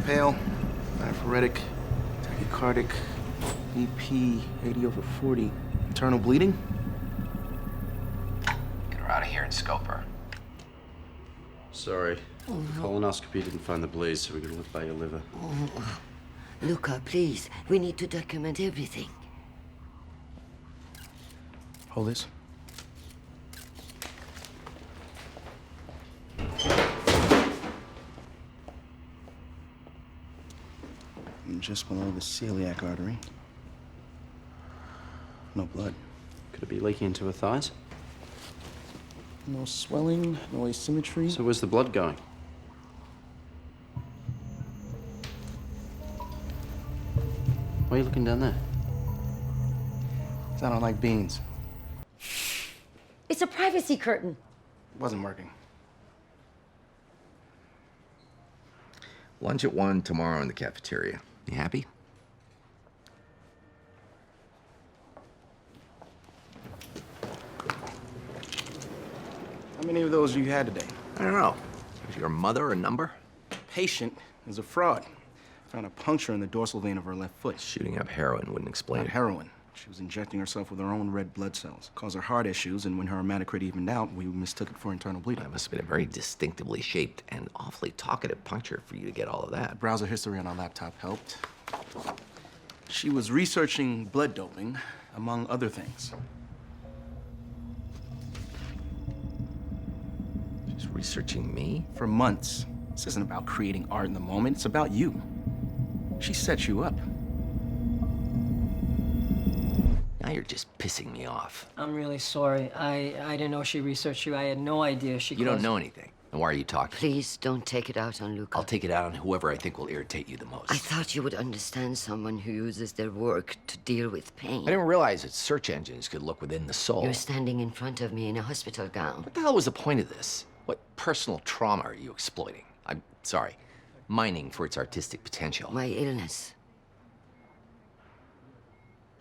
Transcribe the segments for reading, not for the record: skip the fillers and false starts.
Pale, diaphoretic, tachycardic, BP 80/40. Internal bleeding? Get her out of here and scope her. Sorry. Colonoscopy didn't find the bleed, so we're gonna look by your liver. Luca, please. We need to document everything. Hold this. Just below the celiac artery. No blood. Could it be leaking into her thighs? No swelling, no asymmetry. So where's the blood going? Why are you looking down there? 'Cause I don't like beans. It's a privacy curtain. Wasn't working. Lunch at 1 tomorrow in the cafeteria. You happy? How many of those you had today? I don't know. Is your mother a number? Patient is a fraud. Found a puncture in the dorsal vein of her left foot. Shooting up heroin wouldn't explain Not it. heroin. She was injecting herself with her own red blood cells. Caused her heart issues, and when her hematocrit evened out, we mistook it for internal bleeding. That must have been a very distinctively shaped and awfully talkative puncture for you to get all of that. Browser history on our laptop helped. She was researching blood doping, among other things. She's researching me? For months. This isn't about creating art in the moment, it's about you. She set you up. Now you're just pissing me off. I'm really sorry. I didn't know she researched you. I had no idea she You don't know anything. And why are you talking? Please don't take it out on Luca. I'll take it out on whoever I think will irritate you the most. I thought you would understand someone who uses their work to deal with pain. I didn't realize that search engines could look within the soul. You're standing in front of me in a hospital gown. What the hell was the point of this? What personal trauma are you exploiting? I'm sorry, mining for its artistic potential. My illness.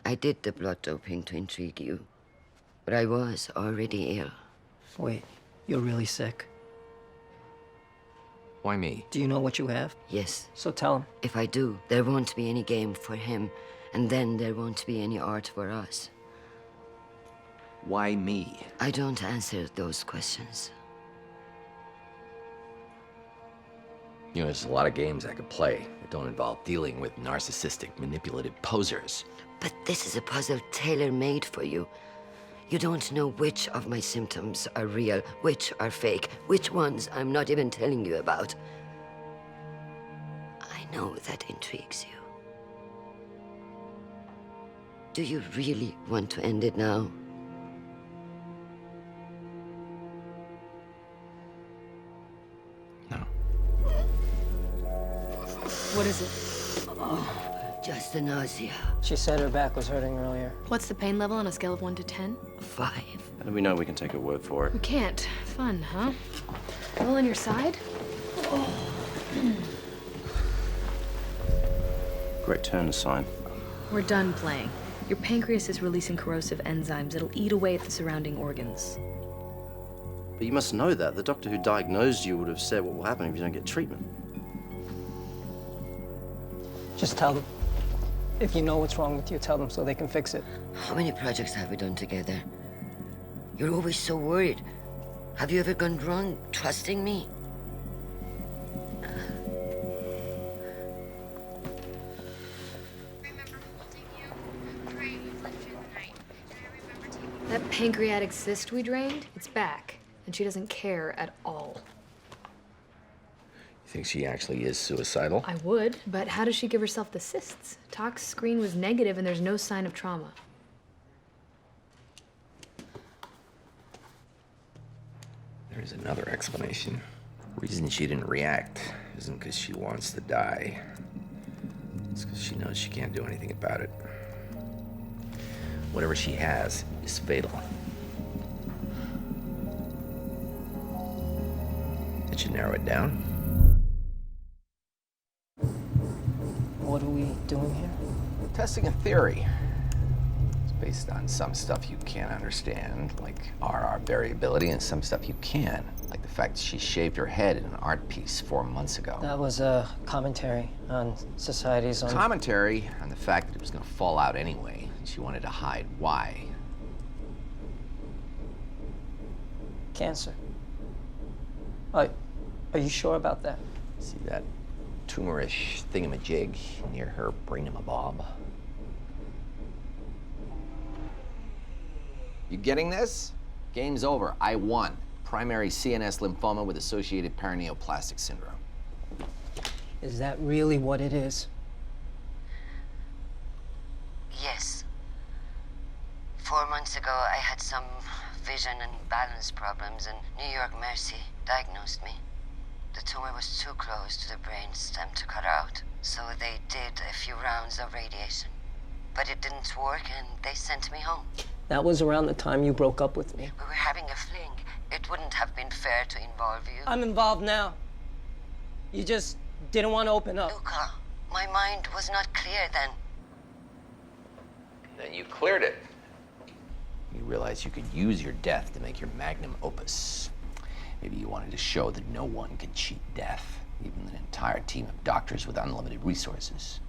I did the blood doping to intrigue you, but I was already ill. Wait, you're really sick. Why me? Do you know what you have? Yes. So tell him. If I do, there won't be any game for him, and then there won't be any art for us. Why me? I don't answer those questions. You know, there's a lot of games I could play that don't involve dealing with narcissistic, manipulative posers. But this is a puzzle tailor-made for you. You don't know which of my symptoms are real, which are fake, which ones I'm not even telling you about. I know that intrigues you. Do you really want to end it now? No. What is it? Just the nausea. She said her back was hurting earlier. What's the pain level on a scale of 1 to 10? 5. How do we know we can take her word for it? We can't. Fun, huh? All on your side? Great turn to sign. We're done playing. Your pancreas is releasing corrosive enzymes. It'll eat away at the surrounding organs. But you must know that. The doctor who diagnosed you would have said what will happen if you don't get treatment. Just tell them. If you know what's wrong with you, tell them so they can fix it. How many projects have we done together? You're always so worried. Have you ever gone wrong trusting me? That pancreatic cyst we drained, it's back. And she doesn't care at all. You think she actually is suicidal? I would, but how does she give herself the cysts? Tox screen was negative and there's no sign of trauma. There's another explanation. The reason she didn't react isn't because she wants to die. It's because she knows she can't do anything about it. Whatever she has is fatal. That should narrow it down. What are we doing here? We're testing a theory. It's based on some stuff you can't understand, like RR variability, and some stuff you can. Like the fact that she shaved her head in an art piece 4 months ago. That was a commentary on society's own... Commentary on the fact that it was gonna fall out anyway. She wanted to hide why. Cancer. Are you sure about that? See that tumorish thingamajig near her brainamabob? You getting this? Game's over. I won. Primary CNS lymphoma with associated paraneoplastic syndrome. Is that really what it is? Yes. 4 months ago, I had some vision and balance problems, and New York Mercy diagnosed me. The tumor was too close to the brain stem to cut out, so they did a few rounds of radiation. But it didn't work, and they sent me home. That was around the time you broke up with me. We were having a fling. It wouldn't have been fair to involve you. I'm involved now. You just didn't want to open up. Luca, my mind was not clear then. Then you cleared it. You realized you could use your death to make your magnum opus. Maybe you wanted to show that no one can cheat death, even an entire team of doctors with unlimited resources.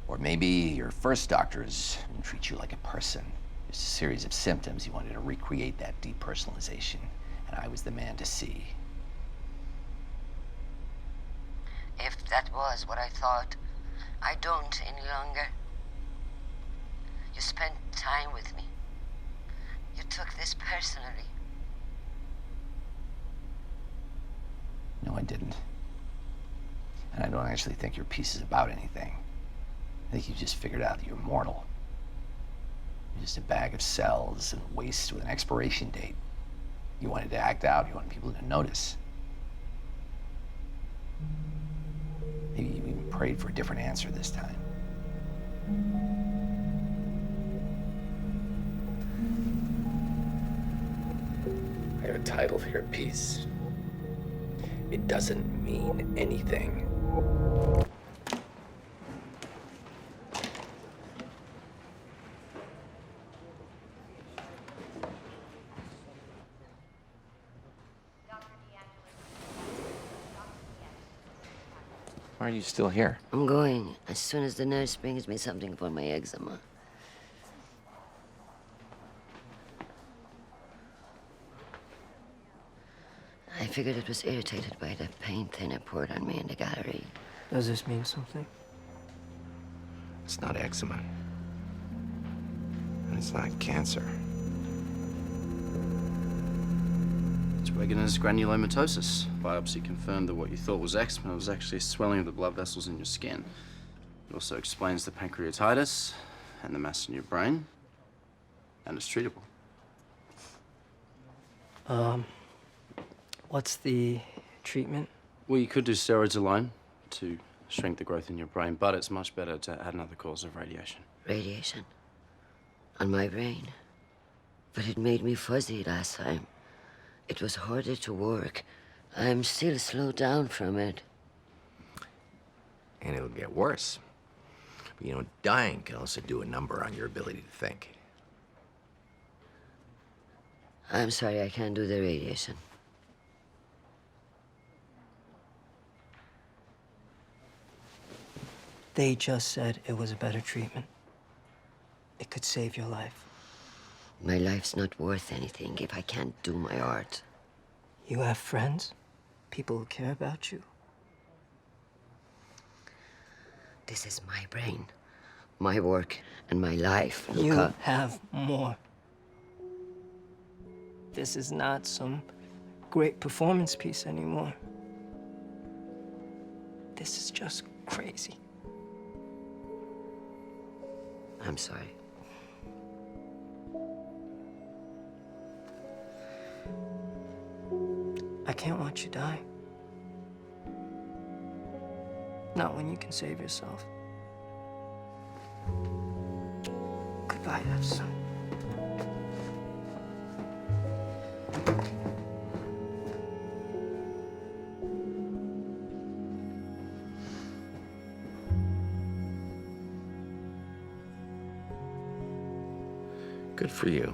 Or maybe your first doctors didn't treat you like a person. Just a series of symptoms. You wanted to recreate that depersonalization, and I was the man to see. If that was what I thought, I don't any longer. You spent time with me. You took this personally. No, I didn't. And I don't actually think your piece is about anything. I think you just figured out that you're mortal. You're just a bag of cells and waste with an expiration date. You wanted to act out, you wanted people to notice. Maybe you even prayed for a different answer this time. I have a title for your piece. It doesn't mean anything. Why are you still here? I'm going as soon as the nurse brings me something for my eczema. I figured it was irritated by the paint thinner poured on me in the gallery. Does this mean something? It's not eczema. And it's not cancer. It's Wegener's granulomatosis. Biopsy confirmed that what you thought was eczema was actually swelling of the blood vessels in your skin. It also explains the pancreatitis and the mass in your brain, and it's treatable. What's the treatment? Well, you could do steroids alone to shrink the growth in your brain, but it's much better to add another course of radiation. Radiation? On my brain? But it made me fuzzy last time. It was harder to work. I'm still slowed down from it. And it'll get worse. But you know, dying can also do a number on your ability to think. I'm sorry, I can't do the radiation. They just said it was a better treatment. It could save your life. My life's not worth anything if I can't do my art. You have friends? People who care about you? This is my brain, my work, and my life, You Luca. have more. This is not some great performance piece anymore. This is just crazy. I'm sorry. I can't watch you die. Not when you can save yourself. Goodbye, Epson. Good for you.